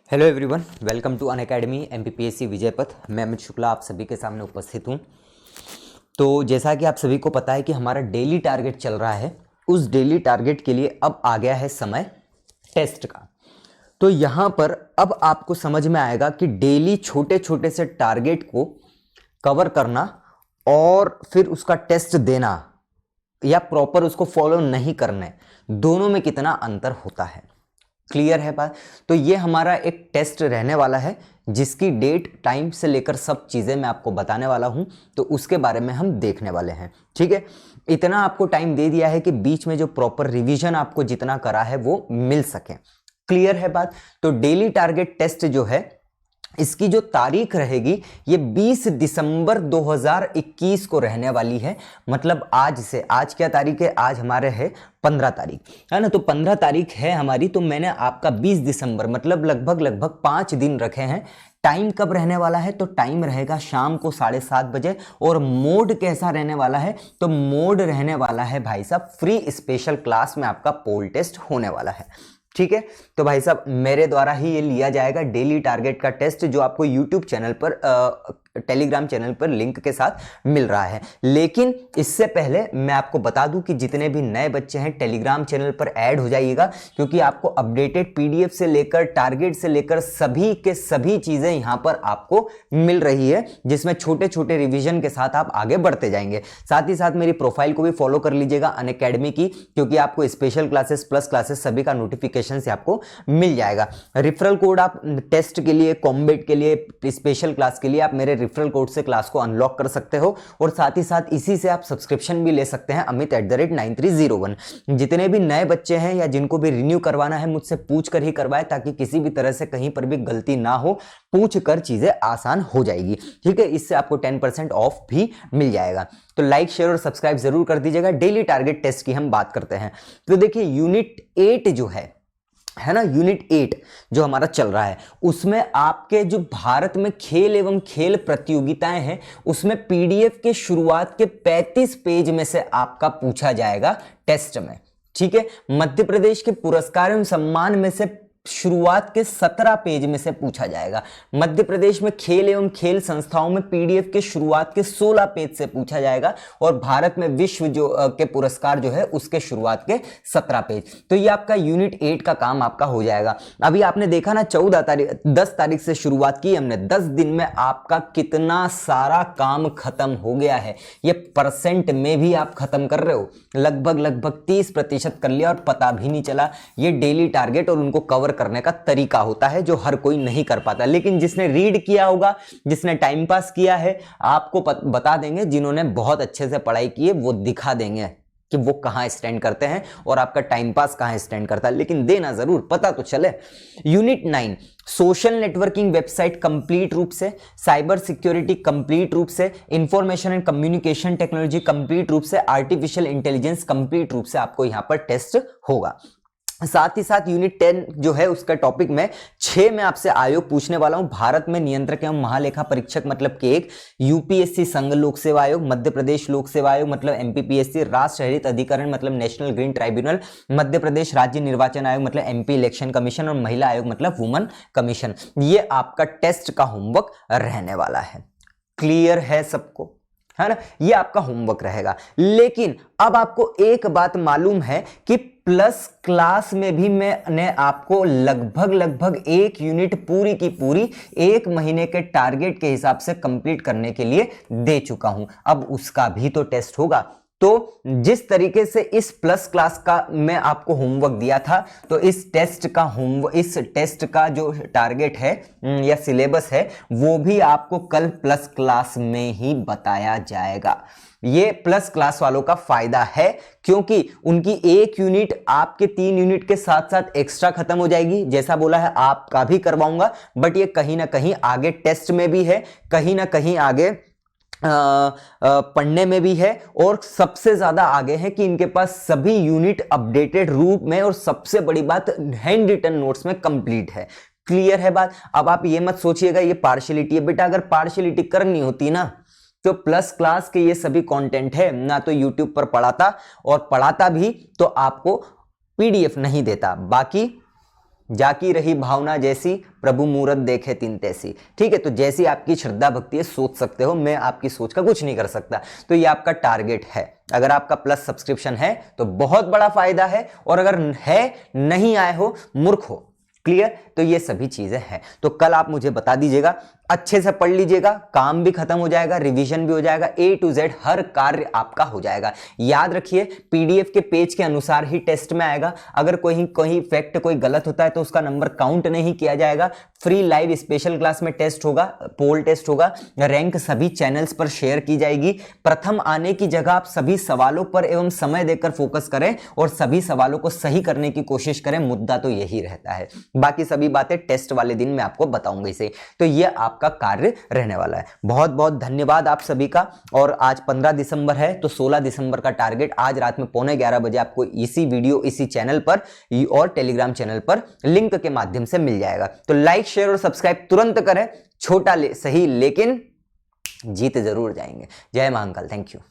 Hello everyone, welcome to Unacademy MPPSC Vijaypath. मैं अमित शुक्ला आप सभी के सामने उपस्थित हूँ। तो जैसा कि आप सभी को पता है कि हमारा डेली टारगेट चल रहा है, उस डेली टारगेट के लिए अब आ गया है समय टेस्ट का। तो यहाँ पर अब आपको समझ में आएगा कि डेली छोटे छोटे से टारगेट को कवर करना और फिर उसका टेस्ट देना या प्रॉपर उसको फॉलो नहीं करना, दोनों में कितना अंतर होता है। क्लियर है बात? तो ये हमारा एक टेस्ट रहने वाला है जिसकी डेट, टाइम से लेकर सब चीज़ें मैं आपको बताने वाला हूं, तो उसके बारे में हम देखने वाले हैं। ठीक है, इतना आपको टाइम दे दिया है कि बीच में जो प्रॉपर रिवीजन आपको जितना करा है वो मिल सके। क्लियर है बात? तो डेली टारगेट टेस्ट जो है, इसकी जो तारीख रहेगी ये 20 दिसंबर 2021 को रहने वाली है। मतलब आज से, आज क्या तारीख है? आज हमारे है 15 तारीख, है ना। तो 15 तारीख है हमारी, तो मैंने आपका 20 दिसंबर मतलब लगभग 5 दिन रखे हैं। टाइम कब रहने वाला है? तो टाइम रहेगा शाम को 7:30 बजे। और मोड कैसा रहने वाला है? तो मोड रहने वाला है भाई साहब फ्री स्पेशल क्लास में आपका पोल टेस्ट होने वाला है। ठीक है, तो भाई साहब मेरे द्वारा ही ये लिया जाएगा डेली टारगेट का टेस्ट, जो आपको यूट्यूब चैनल पर, टेलीग्राम चैनल पर लिंक के साथ मिल रहा है। लेकिन इससे पहले मैं आपको बता दूं कि जितने भी नए बच्चे हैं टेलीग्राम चैनल पर ऐड हो जाइएगा, क्योंकि आपको अपडेटेड पीडीएफ से लेकर टारगेट से लेकर सभी के सभी चीजें यहां पर आपको मिल रही है, जिसमें छोटे छोटे रिवीजन के साथ आप आगे बढ़ते जाएंगे। साथ ही साथ मेरी प्रोफाइल को भी फॉलो कर लीजिएगा अनअकैडमी की, क्योंकि आपको स्पेशल क्लासेस, प्लस क्लासेस सभी का नोटिफिकेशन से आपको मिल जाएगा। रेफरल कोड आप टेस्ट के लिए, कॉम्बेट के लिए, स्पेशल क्लास के लिए आप मेरे रेफरल कोड से क्लास को अनलॉक कर सकते हो। और साथ ही साथ इसी से आप सब्सक्रिप्शन भी ले सकते हैं, amit@9301। जितने भी नए बच्चे हैं या जिनको भी रिन्यू करवाना है, मुझसे पूछ कर ही करवाए, ताकि किसी भी तरह से कहीं पर भी गलती ना हो। पूछ कर चीजें आसान हो जाएगी। ठीक है, इससे आपको 10% ऑफ भी मिल जाएगा। तो लाइक, शेयर और सब्सक्राइब जरूर कर दीजिएगा। डेली टारगेट टेस्ट की हम बात करते हैं। तो देखिए यूनिट 8 जो है ना, यूनिट 8 जो हमारा चल रहा है, उसमें आपके जो भारत में खेल एवं खेल प्रतियोगिताएं हैं, उसमें पीडीएफ के शुरुआत के 35 पेज में से आपका पूछा जाएगा टेस्ट में। ठीक है, मध्य प्रदेश के पुरस्कार एवं सम्मान में से शुरुआत के 17 पेज में से पूछा जाएगा। मध्य प्रदेश में खेल एवं खेल संस्थाओं में पीडीएफ के शुरुआत के 16 पेज से पूछा जाएगा। और भारत में विश्व जो के पुरस्कार जो है, उसके शुरुआत के 17 पेज। तो ये आपका यूनिट 8 का काम आपका हो जाएगा। अभी आपने देखा ना, 10 तारीख से शुरुआत की हमने, 10 दिन में आपका कितना सारा काम खत्म हो गया है। ये परसेंट में भी आप खत्म कर रहे हो, लगभग 30% कर लिया और पता भी नहीं चला। ये डेली टारगेट और उनको कवर करने का तरीका होता है, जो हर कोई नहीं कर पाता। लेकिन जिसने रीड किया होगा, जिसने टाइम पास किया है, आपको बता देंगे। जिन्होंने बहुत अच्छे से पढ़ाई की है वो दिखा देंगे कि वो कहां स्टैंड करते हैं और आपका टाइम पास कहां स्टैंड करता है। लेकिन देना जरूर, पता तो चले। Unit 9 social networking website complete रूप से, साइबर सिक्योरिटी कंप्लीट रूप से, information and communication technology complete रूप से, आर्टिफिशियल इंटेलिजेंस कंप्लीट रूप से आपको यहां पर टेस्ट होगा। साथ ही साथ यूनिट 10 जो है, उसका टॉपिक में 6 में आपसे आयोग पूछने वाला हूं। भारत में नियंत्रक एवं महालेखा परीक्षक मतलब कि एक, यूपीएससी संघ लोक सेवा आयोग, मध्य प्रदेश लोक सेवा आयोग मतलब एमपीपीएससी, राष्ट्र हरित अधिकरण मतलब national green tribunal, Madhya Pradesh राज्य निर्वाचन आयोग मतलब एमपी इलेक्शन कमीशन, और महिला आयोग मतलब वुमन कमीशन। ये आपका टेस्ट का होमवर्क रहने वाला है। क्लियर है सबको, है ना? ये आपका होमवर्क रहेगा। लेकिन अब आपको एक बात मालूम है कि प्लस क्लास में भी मैंने आपको लगभग 1 यूनिट पूरी की पूरी 1 महीने के टारगेट के हिसाब से कंप्लीट करने के लिए दे चुका हूं। अब उसका भी तो टेस्ट होगा। तो जिस तरीके से इस प्लस क्लास का मैं आपको होमवर्क दिया था, तो इस टेस्ट का जो टारगेट है या सिलेबस है, वो भी आपको कल प्लस क्लास में ही बताया जाएगा। ये प्लस क्लास वालों का फायदा है, क्योंकि उनकी 1 यूनिट आपके 3 यूनिट के साथ साथ एक्स्ट्रा खत्म हो जाएगी। जैसा बोला है आपका भी करवाऊंगा, बट ये कहीं ना कहीं आगे टेस्ट में भी है, कहीं ना कहीं आगे पढ़ने में भी है, और सबसे ज्यादा आगे है कि इनके पास सभी यूनिट अपडेटेड रूप में, और सबसे बड़ी बात हैंड रिटन नोट्स में कंप्लीट है। क्लियर है बात? अब आप ये मत सोचिएगा ये पार्शियलिटी है। बेटा अगर पार्शियलिटी करनी होती ना, तो प्लस क्लास के ये सभी कंटेंट है ना, तो यूट्यूब पर पढ़ाता, और पढ़ाता भी तो आपको पीडीएफ नहीं देता। बाकी जाकी रही भावना जैसी, प्रभु मूरत देखे तीन तैसी। ठीक है, तो जैसी आपकी श्रद्धा भक्ति है सोच सकते हो, मैं आपकी सोच का कुछ नहीं कर सकता। तो ये आपका टारगेट है। अगर आपका प्लस सब्सक्रिप्शन है तो बहुत बड़ा फायदा है, और अगर है नहीं आए हो, मूर्ख हो। क्लियर? तो ये सभी चीजें हैं। तो कल आप मुझे बता दीजिएगा, अच्छे से पढ़ लीजिएगा, काम भी खत्म हो जाएगा, रिवीजन भी हो जाएगा, A to Z हर कार्य आपका हो जाएगा। याद रखिए, पीडीएफ के पेज के अनुसार ही टेस्ट में आएगा। अगर कोई फैक्ट कोई गलत होता है तो उसका नंबर काउंट नहीं किया जाएगा। फ्री लाइव स्पेशल क्लास में टेस्ट होगा, पोल टेस्ट होगा, रैंक सभी चैनल्स पर शेयर की जाएगी। प्रथम आने की जगह आप सभी सवालों पर एवं समय देकर फोकस करें और सभी सवालों को सही करने की कोशिश करें। मुद्दा तो यही रहता है, बाकी सभी बातें टेस्ट वाले दिन मैं आपको बताऊंगा इसे। तो ये आपका कार्य रहने वाला है। बहुत बहुत धन्यवाद आप सभी का। और आज 15 दिसंबर है, तो 16 दिसंबर का टारगेट आज रात में 11:15 बजे आपको इसी वीडियो इसी चैनल पर और टेलीग्राम चैनल पर लिंक के माध्यम से मिल जाएगा। तो लाइक शेयर और सब्सक्राइब तुरंत करें। छोटा सही, लेकिन जीत जरूर जाएंगे। जय महाकाल। Thank you.